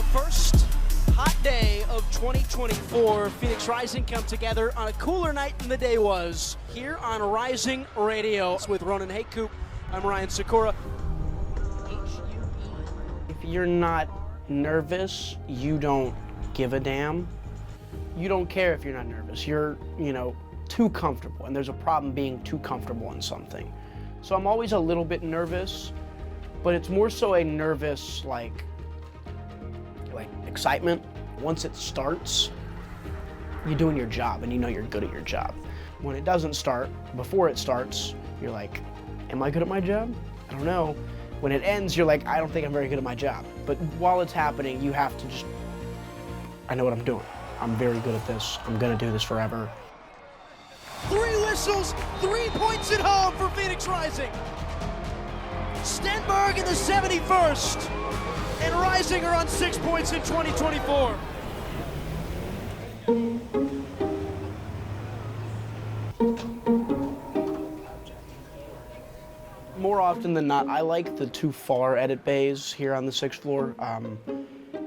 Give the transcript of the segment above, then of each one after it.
the first hot day of 2024, Phoenix Rising come together on a cooler night than the day was here on Rising Radio with Ronan Heykoop. I'm Ryan Sykora. If you're not nervous, you don't give a damn. You don't care if you're not nervous. You're, too comfortable, and there's a problem being too comfortable in something. So I'm always a little bit nervous, but it's more so a nervous, like excitement. Once it starts, you're doing your job and you know you're good at your job. When it doesn't start, before it starts, you're like, am I good at my job? I don't know. When it ends, you're like, I don't think I'm very good at my job. But while it's happening, you have to just, I know what I'm doing. I'm very good at this. I'm gonna do this forever. 3 whistles, 3 points at home for Phoenix Rising. Stenberg in the 71st, and Rising are on 6 points in 2024. More often than not, I like the too far edit bays here on the 6th floor.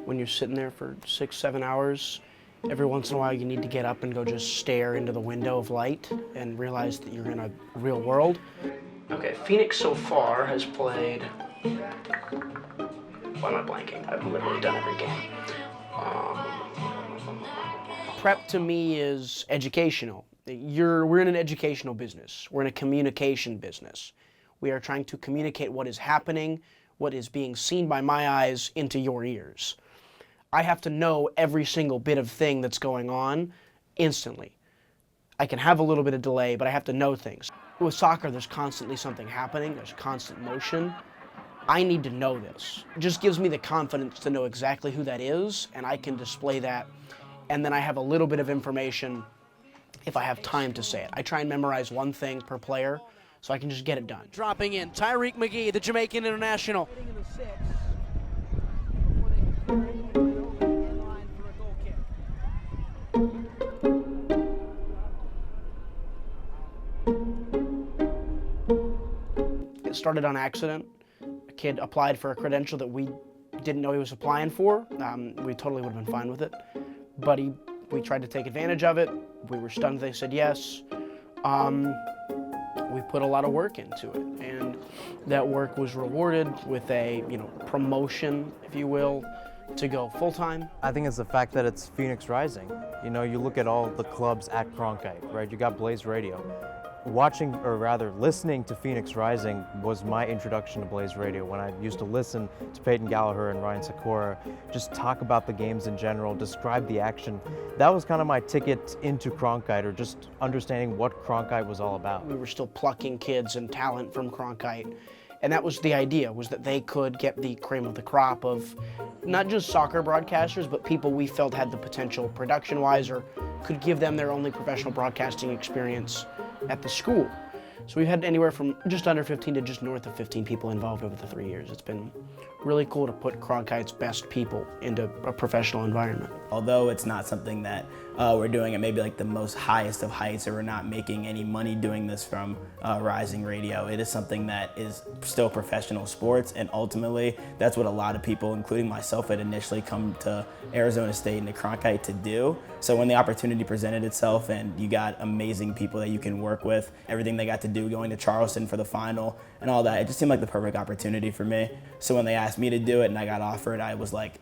When you're sitting there for 6-7 hours, every once in a while you need to get up and go just stare into the window of light and realize that you're in a real world. Okay, Phoenix so far has played, why am I blanking? I've literally done every game. Prep to me is educational. We're in an educational business. We're in a communication business. We are trying to communicate what is happening, what is being seen by my eyes into your ears. I have to know every single bit of thing that's going on instantly. I can have a little bit of delay, but I have to know things. With soccer, there's constantly something happening, there's constant motion. I need to know this. It just gives me the confidence to know exactly who that is, and I can display that, and then I have a little bit of information if I have time to say it. I try and memorize one thing per player, so I can just get it done. Dropping in, Tyreek McGee, the Jamaican international. It started on accident. A kid applied for a credential that we didn't know he was applying for. We totally would have been fine with it. But we tried to take advantage of it. We were stunned they said yes. We put a lot of work into it, and that work was rewarded with a promotion, if you will, to go full-time. I think it's the fact that it's Phoenix Rising. You look at all the clubs at Cronkite, right? You got Blaze Radio. Watching, or rather listening to Phoenix Rising was my introduction to Blaze Radio. When I used to listen to Peyton, Gallaher and Ryan Sykora just talk about the games in general, describe the action, that was kind of my ticket into Cronkite, or just understanding what Cronkite was all about. We were still plucking kids and talent from Cronkite, and that was the idea, was that they could get the cream of the crop of not just soccer broadcasters, but people we felt had the potential production-wise, or could give them their only professional broadcasting experience at the school. So we've had anywhere from just under 15 to just north of 15 people involved over the 3 years. It's been really cool to put Cronkite's best people into a professional environment. Although it's not something that we're doing at maybe like the most highest of heights, or we're not making any money doing this from Rising Radio, it is something that is still professional sports, and ultimately that's what a lot of people, including myself, had initially come to Arizona State and to Cronkite to do. So when the opportunity presented itself and you got amazing people that you can work with, everything they got to do, going to Charleston for the final and all that, it just seemed like the perfect opportunity for me. So when they asked me to do it and I got offered, I was like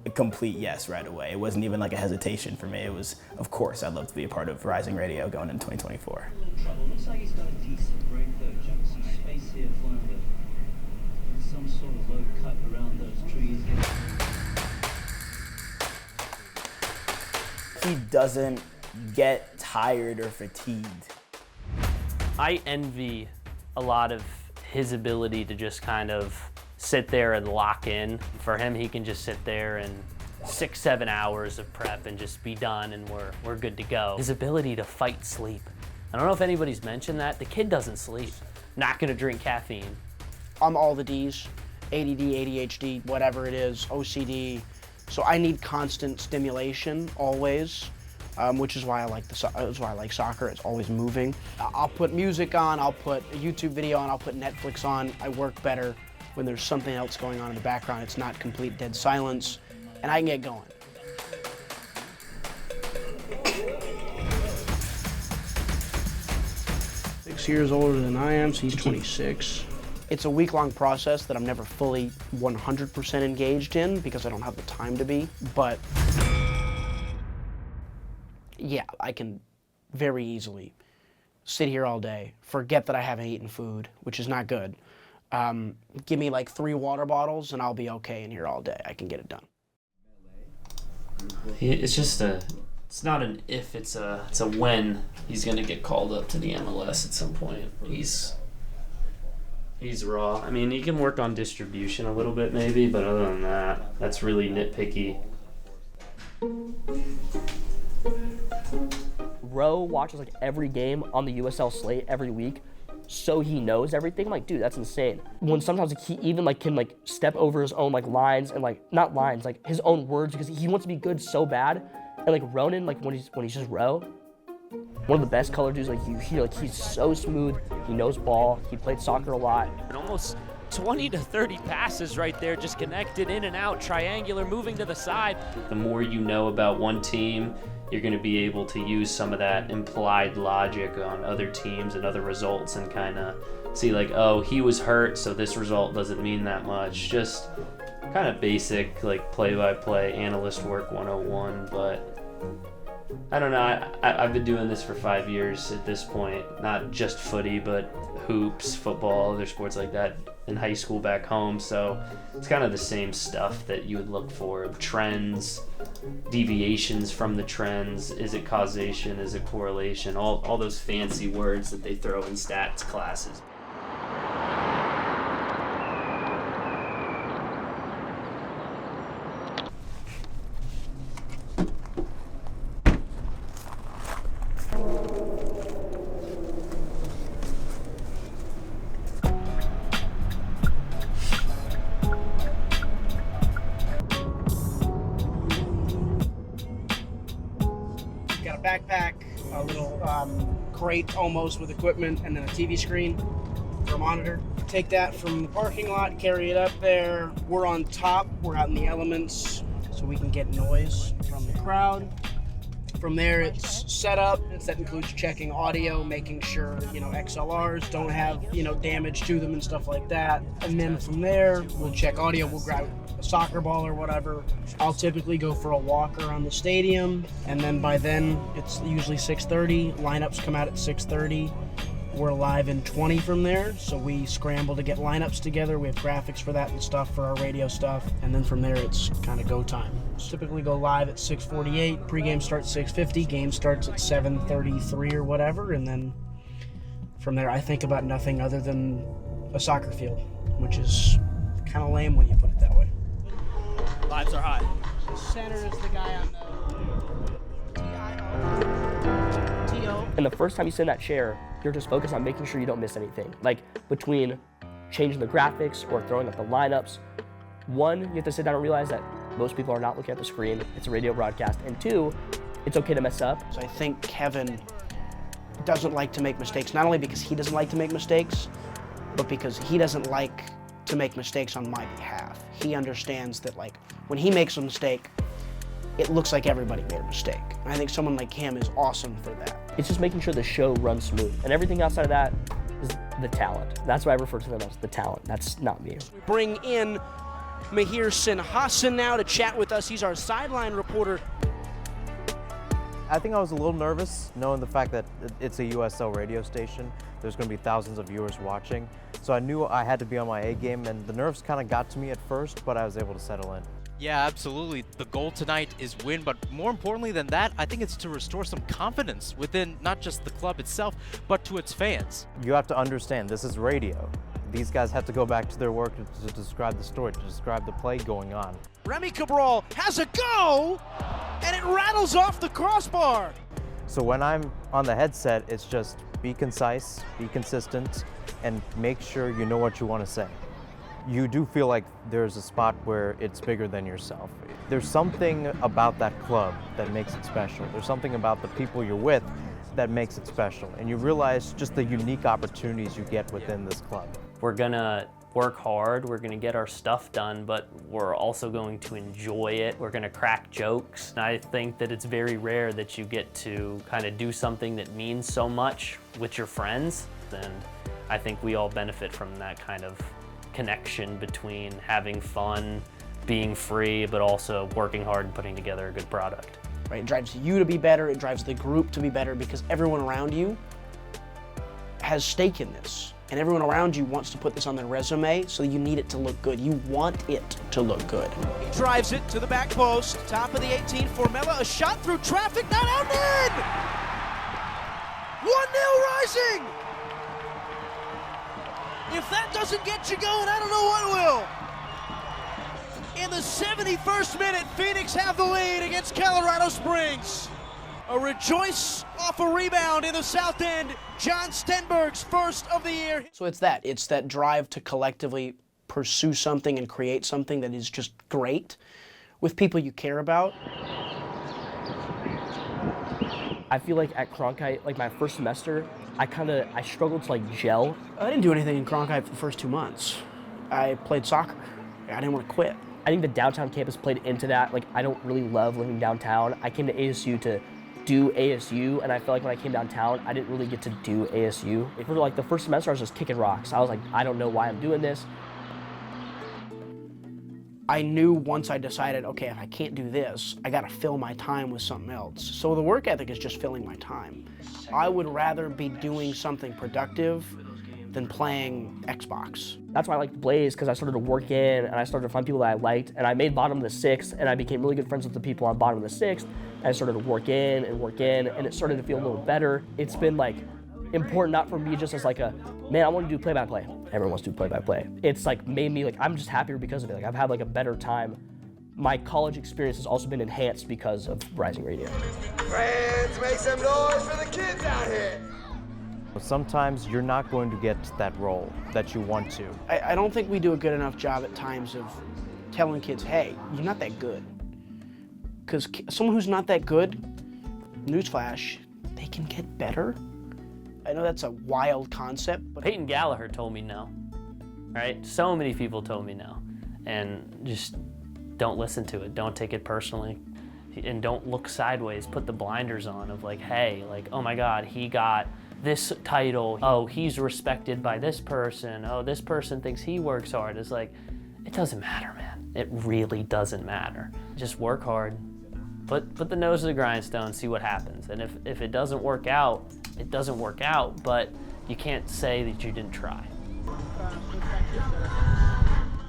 a complete yes right away. It wasn't even like a hesitation for me. It was, of course, I'd love to be a part of Rising Radio going into 2024. Looks like he's got a decent break though, Jack. Some space here for him, but some sort of low cut around those trees. He doesn't get tired or fatigued. I envy a lot of his ability to just kind of sit there and lock in. For him, he can just sit there and 6-7 hours of prep and just be done, and we're good to go. His ability to fight sleep. I don't know if anybody's mentioned that. The kid doesn't sleep. Not gonna drink caffeine. I'm all the Ds, ADD, ADHD, whatever it is, OCD. So I need constant stimulation always, which is why I like soccer. It's always moving. I'll put music on, I'll put a YouTube video on, I'll put Netflix on. I work better when there's something else going on in the background. It's not complete dead silence. and I can get going. Years older than I am, so he's 26. It's a week-long process that I'm never fully 100% engaged in because I don't have the time to be, but yeah, I can very easily sit here all day, forget that I haven't eaten food, which is not good. Give me like 3 water bottles and I'll be okay in here all day. I can get it done. It's just it's not an if, it's a when he's gonna get called up to the MLS at some point. He's raw. I mean, he can work on distribution a little bit maybe, but other than that, that's really nitpicky. Roe watches like every game on the USL slate every week, so he knows everything. I'm like, dude, that's insane. When sometimes like, he even like can like step over his own like lines and like not lines, like his own words because he wants to be good so bad. And like Ronan, like when he's just Roe, one of the best color dudes. Like you hear, like he's so smooth. He knows ball. He played soccer a lot. And almost 20 to 30 passes right there, just connected in and out, triangular, moving to the side. The more you know about one team, you're going to be able to use some of that implied logic on other teams and other results and kind of see like, oh, he was hurt, so this result doesn't mean that much. Just kind of basic like play-by-play analyst work 101, but I don't know. I've been doing this for 5 years at this point, not just footy, but hoops, football, other sports like that in high school back home. So it's kind of the same stuff that you would look for: trends, deviations from the trends. Is it causation? Is it correlation? All those fancy words that they throw in stats classes. Backpack, a little crate almost with equipment, and then a TV screen for a monitor. Take that from the parking lot, carry it up there. We're on top, we're out in the elements, so we can get noise from the crowd. From there, it's set up. That includes checking audio, making sure, XLRs don't have, damage to them and stuff like that. And then from there, we'll check audio. We'll grab a soccer ball or whatever. I'll typically go for a walk around the stadium. And then by then, it's usually 6:30. Lineups come out at 6:30. We're live in 20 from there, so we scramble to get lineups together. We have graphics for that and stuff for our radio stuff, and then from there it's kind of go time. Typically go live at 6:48, pregame starts 6:50, game starts at 7:33 or whatever, and then from there I think about nothing other than a soccer field, which is kind of lame when you put it that way. Vibes are high. The center is the guy on the TO. And the first time you sit in that chair, you're just focused on making sure you don't miss anything. Like between changing the graphics or throwing up the lineups, one, you have to sit down and realize that most people are not looking at the screen. It's a radio broadcast. And two, it's okay to mess up. So I think Kevin doesn't like to make mistakes, not only because he doesn't like to make mistakes, but because he doesn't like to make mistakes on my behalf. He understands that like when he makes a mistake, it looks like everybody made a mistake. And I think someone like him is awesome for that. It's just making sure the show runs smooth. And everything outside of that is the talent. That's what I refer to them as, the talent. That's not me. We bring in Mahir Sinhasan now to chat with us. He's our sideline reporter. I think I was a little nervous knowing the fact that it's a USL radio station. There's going to be thousands of viewers watching. So I knew I had to be on my A game, and the nerves kind of got to me at first, but I was able to settle in. Yeah, absolutely. The goal tonight is win, but more importantly than that, I think it's to restore some confidence within not just the club itself, but to its fans. You have to understand, this is radio. These guys have to go back to their work to describe the story, to describe the play going on. Remy Cabral has a go, and it rattles off the crossbar. So when I'm on the headset, it's just be concise, be consistent, and make sure you know what you want to say. You do feel like there's a spot where it's bigger than yourself. There's something about that club that makes it special. There's something about the people you're with that makes it special. And you realize just the unique opportunities you get within this club. We're gonna work hard, we're gonna get our stuff done, but we're also going to enjoy it. We're gonna crack jokes. And I think that it's very rare that you get to kind of do something that means so much with your friends. And I think we all benefit from that kind of connection between having fun, being free, but also working hard and putting together a good product. Right? It drives you to be better, it drives the group to be better, because everyone around you has stake in this. And everyone around you wants to put this on their resume, so you need it to look good. You want it to look good. He drives it to the back post, top of the 18, Formella, a shot through traffic, not out and in! 1-0 Rising! If that doesn't get you going, I don't know what will. In the 71st minute, Phoenix have the lead against Colorado Springs. A rejoice off a rebound in the south end. John Stenberg's first of the year. So it's that drive to collectively pursue something and create something that is just great with people you care about. I feel like at Cronkite, like my first semester, I struggled to like gel. I didn't do anything in Cronkite for the first 2 months. I played soccer. I didn't want to quit. I think the downtown campus played into that. Like, I don't really love living downtown. I came to ASU to do ASU, and I felt like when I came downtown, I didn't really get to do ASU. For like the first semester, I was just kicking rocks. I was like, I don't know why I'm doing this. I knew once I decided, okay, if I can't do this, I gotta fill my time with something else. So the work ethic is just filling my time. I would rather be doing something productive than playing Xbox. That's why I liked Blaze, because I started to work in, and I started to find people that I liked, and I made bottom of the sixth, and I became really good friends with the people on bottom of the sixth, and I started to work in, and it started to feel a little better. It's been like important, not for me just as like a, man, I want to do play-by-play. Everyone wants to do play-by-play. It's like made me like, I'm just happier because of it. Like I've had like a better time. My college experience has also been enhanced because of Rising Radio. Friends, make some noise for the kids out here. Sometimes you're not going to get that role that you want to. I don't think we do a good enough job at times of telling kids, hey, you're not that good. Because someone who's not that good, newsflash, they can get better. I know that's a wild concept, but Peyton Gallaher told me no, right? So many people told me no. And just don't listen to it. Don't take it personally. And don't look sideways. Put the blinders on of like, hey, like, oh my God, he got this title. Oh, he's respected by this person. Oh, this person thinks he works hard. It's like, it doesn't matter, man. It really doesn't matter. Just work hard. Put the nose to the grindstone, see what happens. And if it doesn't work out, it doesn't work out, but you can't say that you didn't try.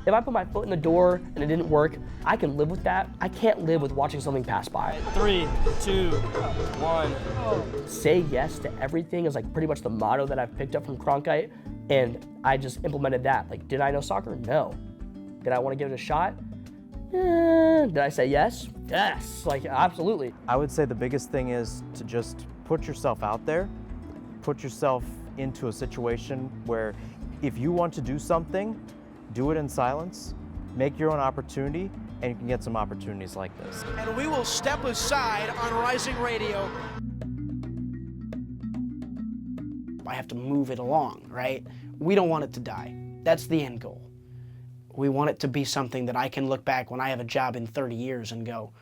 If I put my foot in the door and it didn't work, I can live with that. I can't live with watching something pass by. 3, 2, 1. Say yes to everything is like pretty much the motto that I've picked up from Cronkite, and I just implemented that. Like, did I know soccer? No. Did I want to give it a shot? Did I say yes? Yes, like absolutely. I would say the biggest thing is to just put yourself out there, put yourself into a situation where if you want to do something, do it in silence, make your own opportunity, and you can get some opportunities like this. And we will step aside on Rising Radio. I have to move it along, right? We don't want it to die. That's the end goal. We want it to be something that I can look back when I have a job in 30 years and go,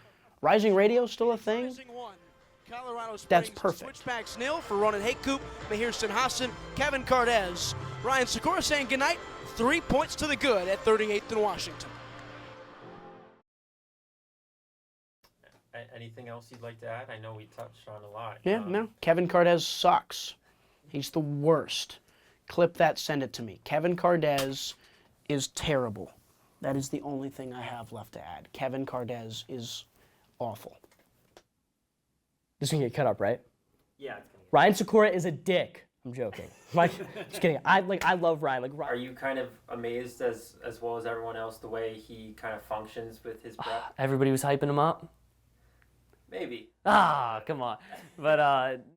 Rising Radio's still a thing? Rising 1. Colorado Springs. That's perfect. Switchbacks nil for Ronan Heykoop, Mahir Hassan, Kevin Cardez. Ryan Sykora saying goodnight. 3 points to the good at 38th and Washington. Anything else you'd like to add? I know we touched on a lot. Yeah, no. Kevin Cardez sucks. He's the worst. Clip that, send it to me. Kevin Cardez is terrible. That is the only thing I have left to add. Kevin Cardez is awful. This can get cut up, right? Yeah. It's gonna Ryan Sykora is a dick. I'm joking. Like, just kidding. I love Ryan. Like, Are you kind of amazed as well as everyone else the way he kind of functions with his prep? Everybody was hyping him up. Maybe. Ah, come on. But